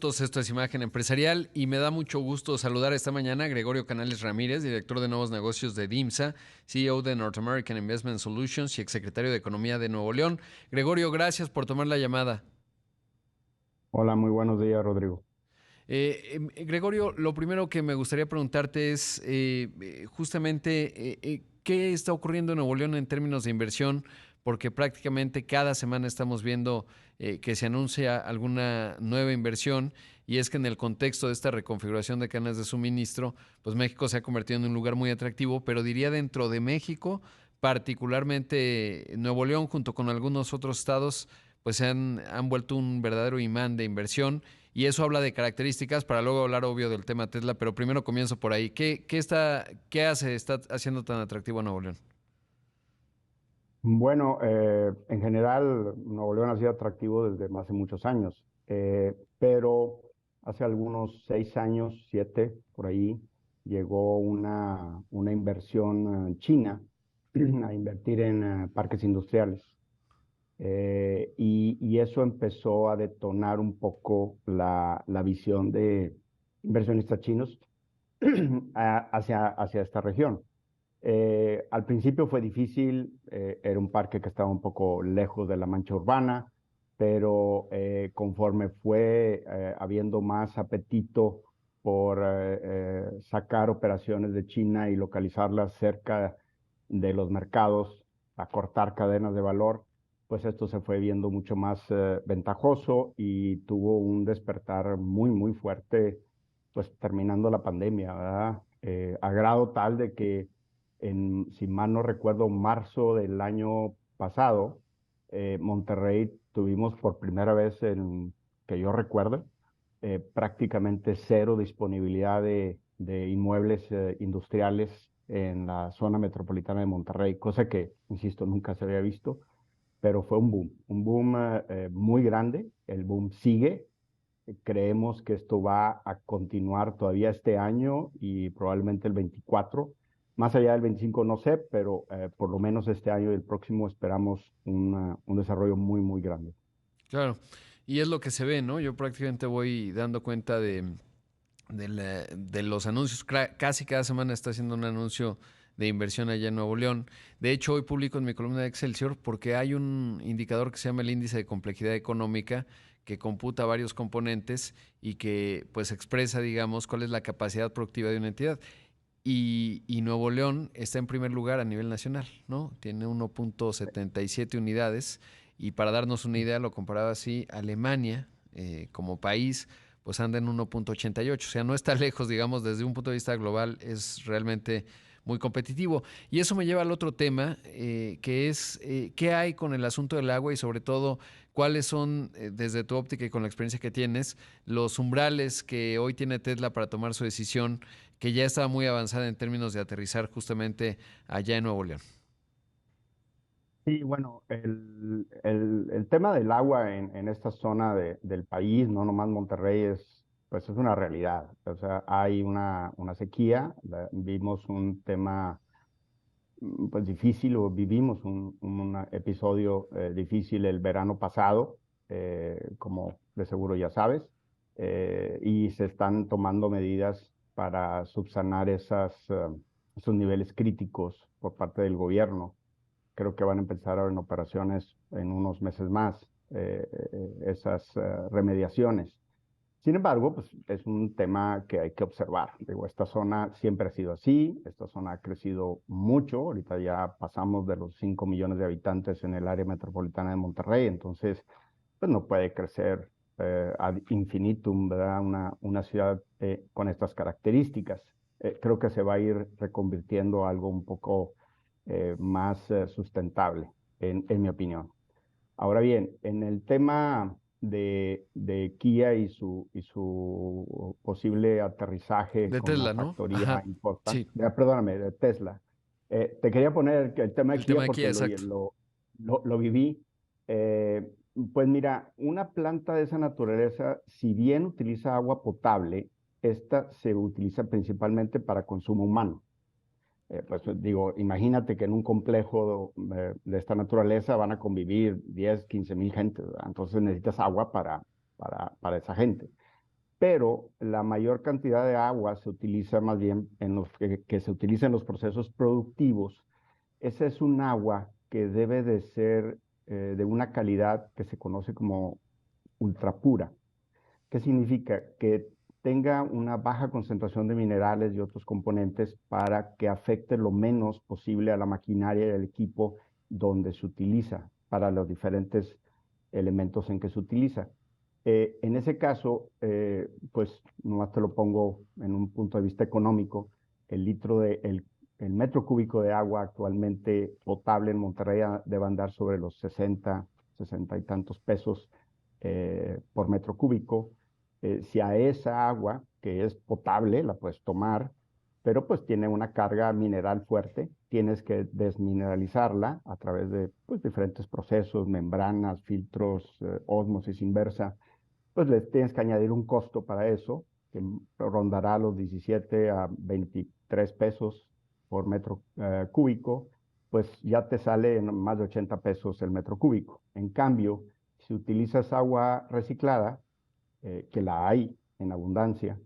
Esto es Imagen Empresarial y me da mucho gusto saludar esta mañana a Gregorio Canales Ramírez, director de nuevos negocios de DIMSA, CEO de North American Investment Solutions y exsecretario de Economía de Nuevo León. Gregorio, gracias por tomar la llamada. Hola, muy buenos días, Rodrigo. Gregorio, lo primero que me gustaría preguntarte es justamente qué está ocurriendo en Nuevo León en términos de inversión, porque prácticamente cada semana estamos viendo que se anuncia alguna nueva inversión y es que en el contexto de esta reconfiguración de cadenas de suministro, pues México se ha convertido en un lugar muy atractivo, pero diría dentro de México, particularmente Nuevo León junto con algunos otros estados, pues han vuelto un verdadero imán de inversión y eso habla de características para luego hablar obvio del tema Tesla, pero primero comienzo por ahí. ¿Qué está haciendo tan atractivo a Nuevo León? Bueno, en general, Nuevo León ha sido atractivo desde hace muchos años, pero hace algunos 6 años, 7, por ahí, llegó una inversión china a invertir en parques industriales. Y eso empezó a detonar un poco la visión de inversionistas chinos hacia esta región. Al principio fue difícil, era un parque que estaba un poco lejos de la mancha urbana, pero conforme fue habiendo más apetito por sacar operaciones de China y localizarlas cerca de los mercados, acortar cadenas de valor, pues esto se fue viendo mucho más ventajoso y tuvo un despertar muy, muy fuerte, pues terminando la pandemia, ¿verdad? A grado tal de que si mal no recuerdo, marzo del año pasado, Monterrey tuvimos por primera vez que yo recuerde, prácticamente cero disponibilidad de inmuebles industriales en la zona metropolitana de Monterrey, cosa que, insisto, nunca se había visto, pero fue un boom muy grande, el boom sigue. Creemos que esto va a continuar todavía este año y probablemente el 24. Más allá del 25 no sé, pero por lo menos este año y el próximo esperamos un desarrollo muy, muy grande. Claro, y es lo que se ve, ¿no? Yo prácticamente voy dando cuenta de los anuncios. Casi cada semana está haciendo un anuncio de inversión allá en Nuevo León. De hecho, hoy publico en mi columna de Excelsior porque hay un indicador que se llama el índice de complejidad económica que computa varios componentes y que pues expresa, digamos, cuál es la capacidad productiva de una entidad. Y Nuevo León está en primer lugar a nivel nacional, ¿no? Tiene 1.77 unidades y para darnos una idea, lo comparaba así, Alemania como país, pues anda en 1.88, o sea, no está lejos, digamos, desde un punto de vista global, es realmente muy competitivo. Y eso me lleva al otro tema, que es qué hay con el asunto del agua y sobre todo cuáles son, desde tu óptica y con la experiencia que tienes, los umbrales que hoy tiene Tesla para tomar su decisión que ya estaba muy avanzada en términos de aterrizar justamente allá en Nuevo León. Sí, bueno, el tema del agua en esta zona del país, no nomás Monterrey, pues es una realidad. O sea, hay una sequía, vimos un tema pues difícil o vivimos un episodio difícil el verano pasado, como de seguro ya sabes, y se están tomando medidas para subsanar esos niveles críticos por parte del gobierno. Creo que van a empezar en operaciones en unos meses más, esas remediaciones. Sin embargo, pues es un tema que hay que observar. Digo, esta zona siempre ha sido así, esta zona ha crecido mucho, ahorita ya pasamos de los 5 millones de habitantes en el área metropolitana de Monterrey, entonces, pues no puede crecer ad infinitum, ¿verdad? Una ciudad con estas características. Creo que se va a ir reconvirtiendo algo un poco más sustentable, en mi opinión. Ahora bien, en el tema de Kia y su posible aterrizaje De con una Tesla, ¿no? factoría Ajá, importante, sí, perdóname, de Tesla. Te quería poner el tema de el tema Kia de Kia, porque exacto. lo viví. Eh, pues mira, una planta de esa naturaleza, si bien utiliza agua potable, esta se utiliza principalmente para consumo humano. Pues digo, imagínate que en un complejo de esta naturaleza van a convivir 10, 15 mil gente, ¿verdad? Entonces necesitas agua para esa gente. pero la mayor cantidad de agua se utiliza más bien en los que se utiliza en los procesos productivos. Esa es un agua que debe de ser de una calidad que se conoce como ultrapura. ¿Qué significa? Que tenga una baja concentración de minerales y otros componentes para que afecte lo menos posible a la maquinaria y al equipo donde se utiliza, para los diferentes elementos en que se utiliza. En ese caso, pues nomás te lo pongo en un punto de vista económico, el metro cúbico de agua actualmente potable en Monterrey debe andar sobre los 60 y tantos pesos por metro cúbico. Si a esa agua, que es potable, la puedes tomar, pero pues tiene una carga mineral fuerte, tienes que desmineralizarla a través de pues, diferentes procesos, membranas, filtros, ósmosis inversa, pues le tienes que añadir un costo para eso, que rondará los 17 a 23 pesos por metro cúbico, pues ya te sale en más de 80 pesos el metro cúbico. En cambio, si utilizas agua reciclada, que la hay en abundancia,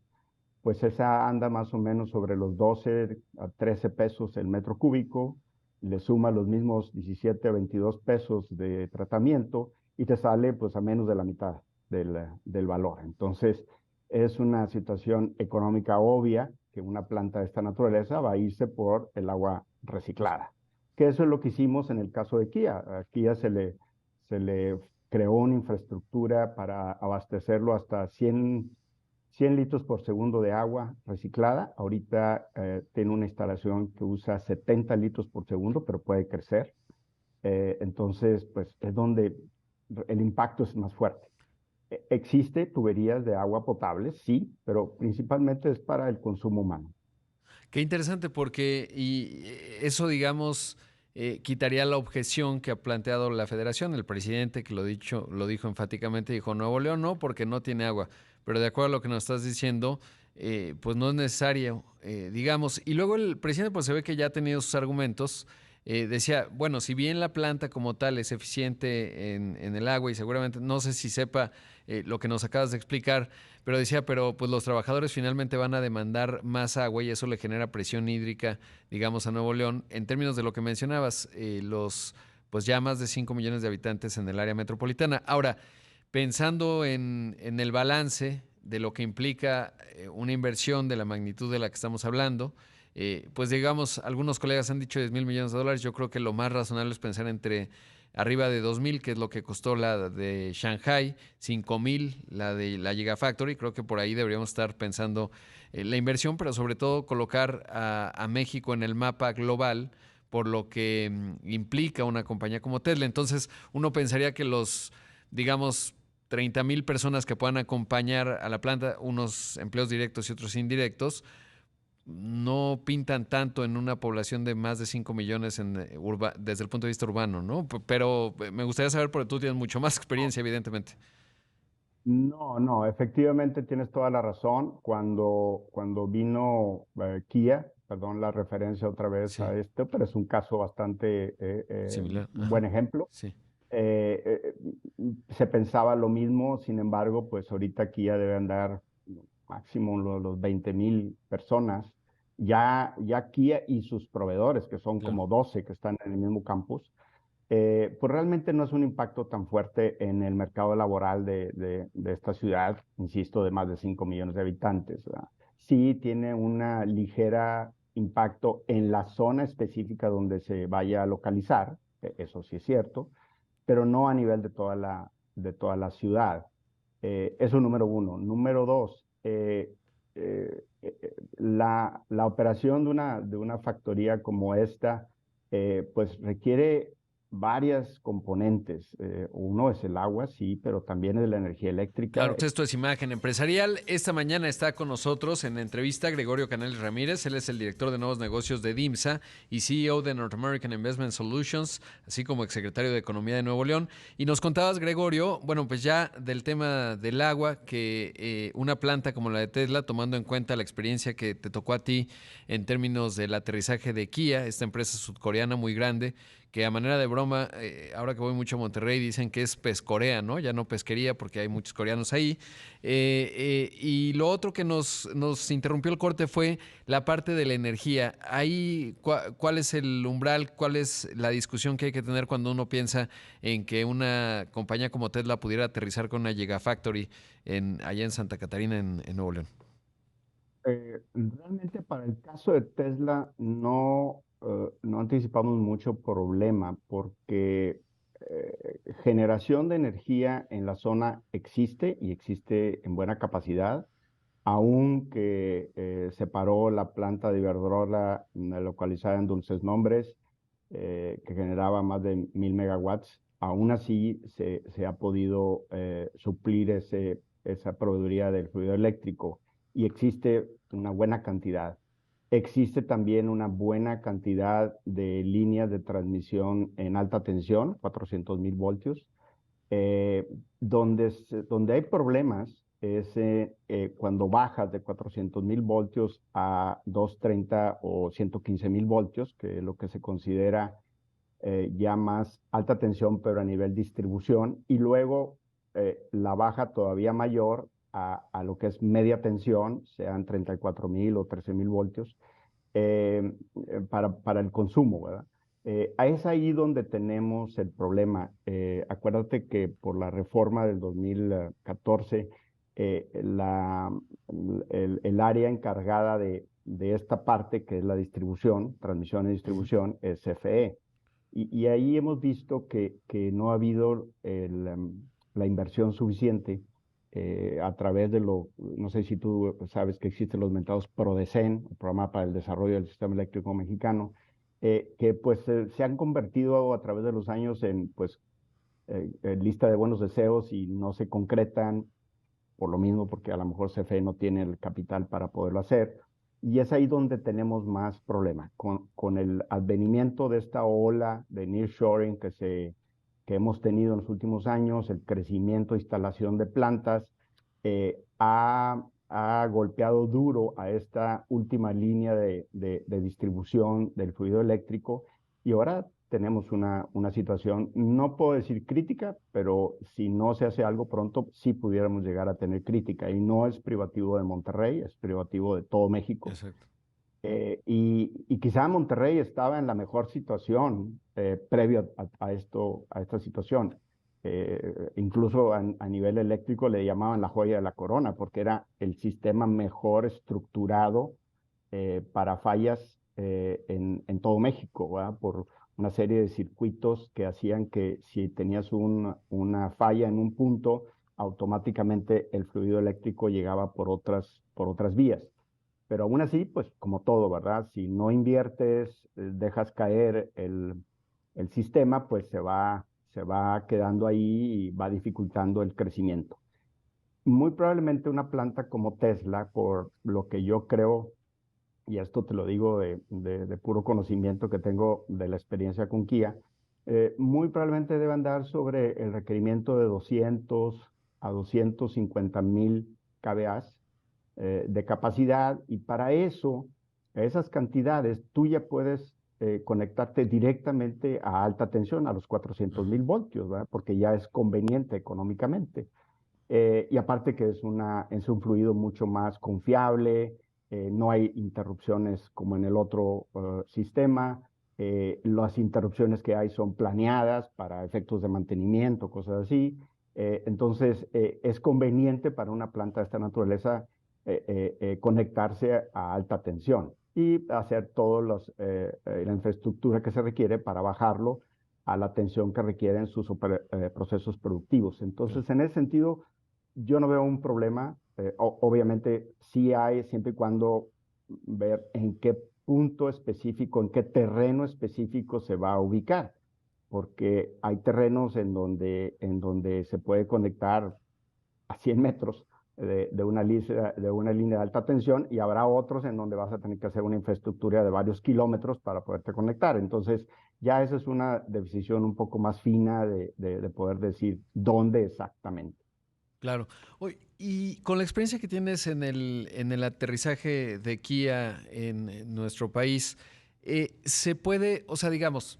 pues esa anda más o menos sobre los 12 a 13 pesos el metro cúbico, le suma los mismos 17 a 22 pesos de tratamiento y te sale pues a menos de la mitad del valor. Entonces, es una situación económica obvia que una planta de esta naturaleza va a irse por el agua reciclada. Que eso es lo que hicimos en el caso de Kia. A Kia se le creó una infraestructura para abastecerlo hasta 100 litros por segundo de agua reciclada. Ahorita tiene una instalación que usa 70 litros por segundo, pero puede crecer. Entonces, pues es donde el impacto es más fuerte. Existe tuberías de agua potable, sí, pero principalmente es para el consumo humano. Qué interesante porque eso, digamos, quitaría la objeción que ha planteado la federación. El presidente que lo dijo enfáticamente, dijo Nuevo León no, porque no tiene agua. Pero de acuerdo a lo que nos estás diciendo, pues no es necesario, digamos. Y luego el presidente pues se ve que ya ha tenido sus argumentos. Decía, bueno, si bien la planta como tal es eficiente en el agua y seguramente, no sé si sepa lo que nos acabas de explicar, pero decía, pero pues los trabajadores finalmente van a demandar más agua y eso le genera presión hídrica, digamos, a Nuevo León. En términos de lo que mencionabas, pues ya más de 5 millones de habitantes en el área metropolitana. Ahora, pensando en el balance de lo que implica una inversión de la magnitud de la que estamos hablando, pues digamos, algunos colegas han dicho 10 mil millones de dólares. Yo creo que lo más razonable es pensar entre arriba de 2,000, que es lo que costó la de Shanghai, 5,000 la de la Gigafactory. Creo que por ahí deberíamos estar pensando la inversión, pero sobre todo colocar a México en el mapa global por lo que implica una compañía como Tesla. Entonces, uno pensaría que digamos, 30,000 personas que puedan acompañar a la planta, unos empleos directos y otros indirectos, no pintan tanto en una población de más de 5 millones desde el punto de vista urbano, ¿no? Pero me gustaría saber, porque tú tienes mucho más experiencia, evidentemente. No, no, efectivamente tienes toda la razón. Cuando vino Kia, perdón la referencia otra vez Sí, a esto, pero es un caso bastante, similar. un Ajá. buen ejemplo. Sí, Se pensaba lo mismo, sin embargo, pues ahorita Kia debe andar máximo los 20,000 personas. Ya Kia y sus proveedores, que son claro. como 12 que están en el mismo campus, pues realmente no es un impacto tan fuerte en el mercado laboral de esta ciudad, insisto, de más de 5 millones de habitantes, ¿verdad? Sí tiene una ligera impacto en la zona específica donde se vaya a localizar, eso sí es cierto, pero no a nivel de toda la ciudad. Eso número uno. Número dos, la operación de una factoría como esta, pues requiere varias componentes. Uno es el agua, sí, pero también es la energía eléctrica. Claro, esto es Imagen Empresarial. Esta mañana está con nosotros en entrevista Gregorio Canales Ramírez. Él es el director de nuevos negocios de DIMSA y CEO de North American Investment Solutions, así como exsecretario de Economía de Nuevo León. Y nos contabas, Gregorio, bueno, pues ya del tema del agua, que una planta como la de Tesla, tomando en cuenta la experiencia que te tocó a ti en términos del aterrizaje de Kia, esta empresa sudcoreana muy grande, que a manera de broma, ahora que voy mucho a Monterrey, dicen que es pescorea, ¿no? Ya no pesquería porque hay muchos coreanos ahí. Y lo otro que nos interrumpió el corte fue la parte de la energía. Ahí, ¿cuál es el umbral? ¿Cuál es la discusión que hay que tener cuando uno piensa en que una compañía como Tesla pudiera aterrizar con una Gigafactory allá en Santa Catarina, en Nuevo León? Realmente para el caso de Tesla no anticipamos mucho problema porque generación de energía en la zona existe y existe en buena capacidad, aunque se paró la planta de Iberdrola localizada en Dulces Nombres, que generaba más de 1000 megawatts. Aún así se ha podido suplir esa proveeduría del fluido eléctrico y existe una buena cantidad. Existe también una buena cantidad de líneas de transmisión en alta tensión, 400.000 voltios. Eh, donde hay problemas es cuando bajas de 400.000 voltios a 230 o 115.000 voltios, que es lo que se considera ya más alta tensión, pero a nivel distribución, y luego la baja todavía mayor a lo que es media tensión, sean 34.000 o 13.000 voltios, para el consumo, ¿verdad? Es ahí donde tenemos el problema. Acuérdate que por la reforma del 2014, el área encargada de esta parte, que es la distribución, transmisión y Ujú. distribución, es CFE. Y ahí hemos visto que no ha habido la inversión suficiente a través no sé si tú sabes que existen los mentados PRODECEN, el Programa para el Desarrollo del Sistema Eléctrico Mexicano, que pues se han convertido a través de los años en pues lista de buenos deseos y no se concretan por lo mismo, porque a lo mejor CFE no tiene el capital para poderlo hacer. Y es ahí donde tenemos más problemas, con el advenimiento de esta ola de nearshoring que hemos tenido en los últimos años, el crecimiento, instalación de plantas, ha golpeado duro a esta última línea de distribución del fluido eléctrico y ahora tenemos una situación, no puedo decir crítica, pero si no se hace algo pronto, sí pudiéramos llegar a tener crítica. Y no es privativo de Monterrey, es privativo de todo México. Exacto. Y quizá Monterrey estaba en la mejor situación previo a esta situación. Incluso a nivel eléctrico le llamaban la joya de la corona, porque era el sistema mejor estructurado para fallas en todo México, ¿verdad? Por una serie de circuitos que hacían que si tenías una falla en un punto, automáticamente el fluido eléctrico llegaba por otras vías. Pero aún así, pues como todo, ¿verdad? Si no inviertes, dejas caer el sistema, pues se va quedando ahí y va dificultando el crecimiento. Muy probablemente una planta como Tesla, por lo que yo creo, y esto te lo digo de puro conocimiento que tengo de la experiencia con Kia, muy probablemente debe andar sobre el requerimiento de 200 a 250.000 kVA de capacidad, y para eso, esas cantidades, tú ya puedes conectarte directamente a alta tensión, a los 400.000 voltios, ¿verdad? Porque ya es conveniente económicamente. Y aparte que es un fluido mucho más confiable, no hay interrupciones como en el otro sistema, las interrupciones que hay son planeadas para efectos de mantenimiento, cosas así. Entonces, es conveniente para una planta de esta naturaleza conectarse a alta tensión y hacer toda la infraestructura que se requiere para bajarlo a la tensión que requieren sus procesos productivos. Claro. Entonces, en ese sentido, yo no veo un problema. Obviamente, sí hay, siempre y cuando ver en qué punto específico, en qué terreno específico se va a ubicar, porque hay terrenos en donde se puede conectar a 100 metros de una línea de alta tensión, y habrá otros en donde vas a tener que hacer una infraestructura de varios kilómetros para poderte conectar. Entonces, ya esa es una decisión un poco más fina de poder decir dónde exactamente. Claro. Oye, y con la experiencia que tienes en el aterrizaje de Kia en nuestro país, se puede, o sea, digamos,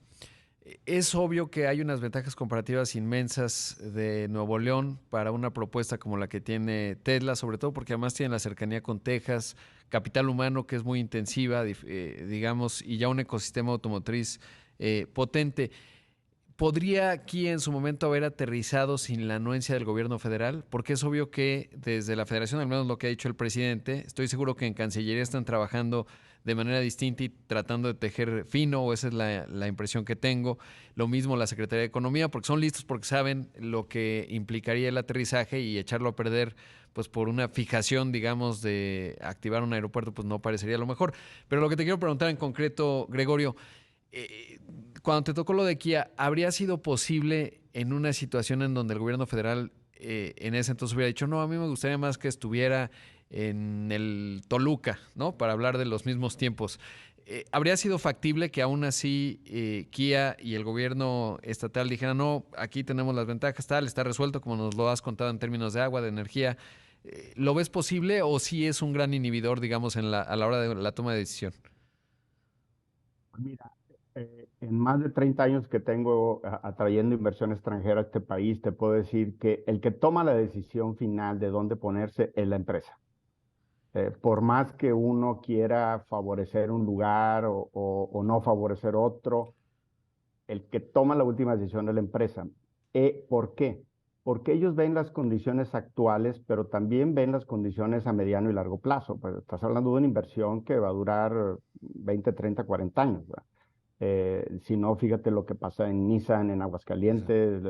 Es obvio que hay unas ventajas comparativas inmensas de Nuevo León para una propuesta como la que tiene Tesla, sobre todo porque además tiene la cercanía con Texas, capital humano que es muy intensiva, digamos, y ya un ecosistema automotriz potente. ¿Podría aquí en su momento haber aterrizado sin la anuencia del gobierno federal? Porque es obvio que desde la federación, al menos lo que ha dicho el presidente, estoy seguro que en Cancillería están trabajando de manera distinta y tratando de tejer fino, o esa es la impresión que tengo. Lo mismo la Secretaría de Economía, porque son listos, porque saben lo que implicaría el aterrizaje y echarlo a perder, pues por una fijación, digamos, de activar un aeropuerto, pues no parecería lo mejor. Pero lo que te quiero preguntar en concreto, Gregorio, eh, cuando te tocó lo de Kia, ¿habría sido posible en una situación en donde el gobierno federal en ese entonces hubiera dicho, no, a mí me gustaría más que estuviera en el Toluca, ¿no? Para hablar de los mismos tiempos. ¿Habría sido factible que aún así Kia y el gobierno estatal dijeran, no, aquí tenemos las ventajas, tal, está resuelto como nos lo has contado en términos de agua, de energía? ¿Lo ves posible o sí es un gran inhibidor, digamos, a la hora de la toma de decisión? Mira, en más de 30 años que tengo atrayendo inversión extranjera a este país, te puedo decir que el que toma la decisión final de dónde ponerse es la empresa. Por más que uno quiera favorecer un lugar o no favorecer otro, el que toma la última decisión es la empresa. ¿Por qué? Porque ellos ven las condiciones actuales, pero también ven las condiciones a mediano y largo plazo. Pues estás hablando de una inversión que va a durar 20, 30, 40 años, ¿verdad? Si no, fíjate lo que pasa en Nissan, en Aguascalientes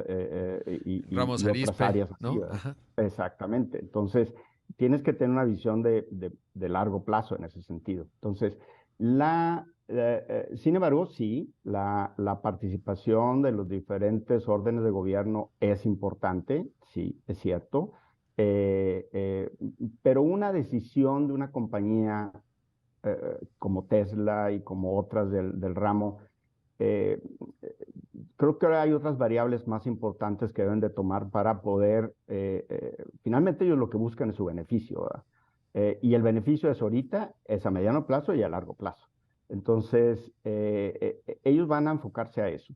Ramos y otras Arizpe, áreas así, ¿no? ¿verdad? Ajá. Exactamente. Entonces, tienes que tener una visión de largo plazo en ese sentido. Entonces, sin embargo, sí, la participación de los diferentes órdenes de gobierno es importante, sí, es cierto, eh, eh, pero una decisión de una compañía como Tesla y como otras del ramo, eh, creo que ahora hay otras variables más importantes que deben de tomar para poder, finalmente ellos lo que buscan es su beneficio, ¿verdad? Y el beneficio es ahorita, es a mediano plazo y a largo plazo. Entonces, ellos van a enfocarse a eso.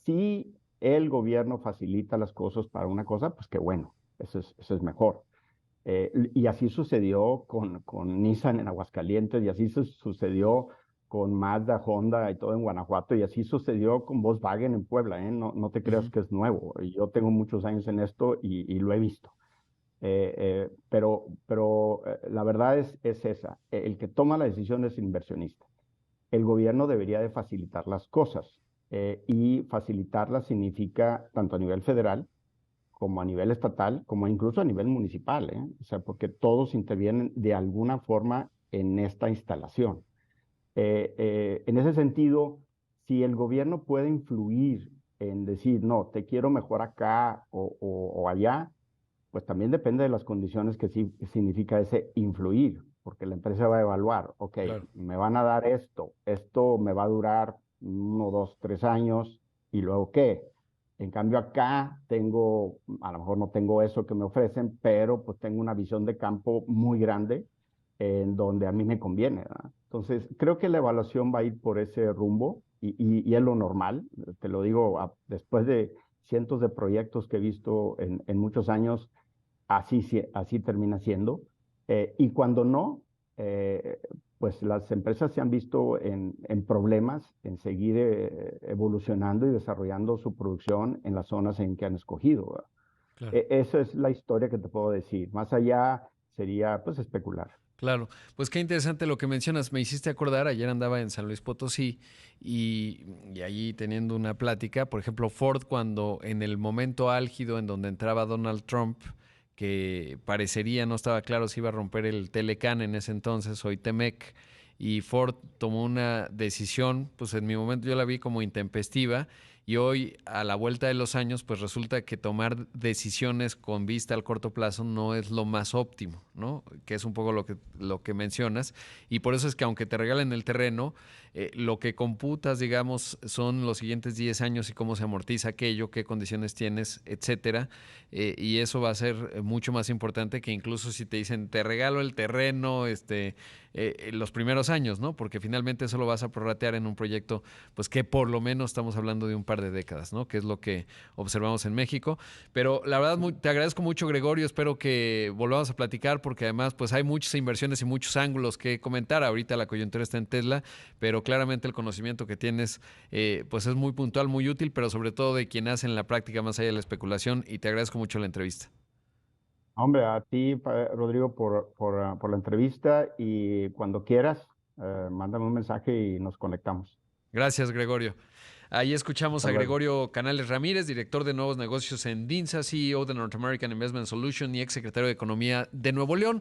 Si el gobierno facilita las cosas para una cosa, pues qué bueno, eso es mejor. Y así sucedió con Nissan en Aguascalientes, y así sucedió con Mazda, Honda y todo en Guanajuato, y así sucedió con Volkswagen en Puebla, ¿eh? No, no te creas Ujú. que es nuevo. Yo tengo muchos años en esto y lo he visto. Pero la verdad es esa. El que toma la decisión es el inversionista. El gobierno debería de facilitar las cosas. Y facilitarlas significa tanto a nivel federal, como a nivel estatal, como incluso a nivel municipal, ¿eh? O sea, porque todos intervienen de alguna forma en esta instalación. En ese sentido, si el gobierno puede influir en decir, no, te quiero mejor acá o allá, pues también depende de las condiciones que sí significa ese influir, porque la empresa va a evaluar, ok, Claro. me van a dar esto me va a durar 1, 2, 3 años, y luego qué. En cambio acá tengo, a lo mejor no tengo eso que me ofrecen, pero pues tengo una visión de campo muy grande en donde a mí me conviene, ¿verdad? Entonces, creo que la evaluación va a ir por ese rumbo y es lo normal, te lo digo, después de cientos de proyectos que he visto en muchos años, así termina siendo. Y cuando no, eh, pues las empresas se han visto en problemas en seguir evolucionando y desarrollando su producción en las zonas en que han escogido, ¿verdad? Claro. Esa es la historia que te puedo decir. Más allá sería pues especular. Claro, pues qué interesante lo que mencionas. Me hiciste acordar, ayer andaba en San Luis Potosí y allí teniendo una plática, por ejemplo, Ford cuando en el momento álgido en donde entraba Donald Trump, que parecería, no estaba claro si iba a romper el Telecan en ese entonces, hoy Temec, y Ford tomó una decisión, pues en mi momento yo la vi como intempestiva, y hoy, a la vuelta de los años, pues resulta que tomar decisiones con vista al corto plazo no es lo más óptimo, ¿no? Que es un poco lo que mencionas. Y por eso es que aunque te regalen el terreno, lo que computas, digamos, son los siguientes 10 años y cómo se amortiza aquello, qué condiciones tienes, etcétera. Y eso va a ser mucho más importante que incluso si te dicen, te regalo el terreno, los primeros años, ¿no? Porque finalmente eso lo vas a prorratear en un proyecto, pues que por lo menos estamos hablando de un par de décadas, ¿no? Que es lo que observamos en México. Pero la verdad, te agradezco mucho, Gregorio. Espero que volvamos a platicar porque además pues hay muchas inversiones y muchos ángulos que comentar. Ahorita la coyuntura está en Tesla, pero claramente el conocimiento que tienes pues es muy puntual, muy útil, pero sobre todo de quien hace en la práctica más allá de la especulación. Y te agradezco mucho la entrevista. Hombre, a ti, Rodrigo, por la entrevista y cuando quieras, mándame un mensaje y nos conectamos. Gracias, Gregorio. Ahí escuchamos Hasta a luego. Gregorio Canales Ramírez, director de nuevos negocios en DINSA, CEO de North American Investment Solution y exsecretario de Economía de Nuevo León.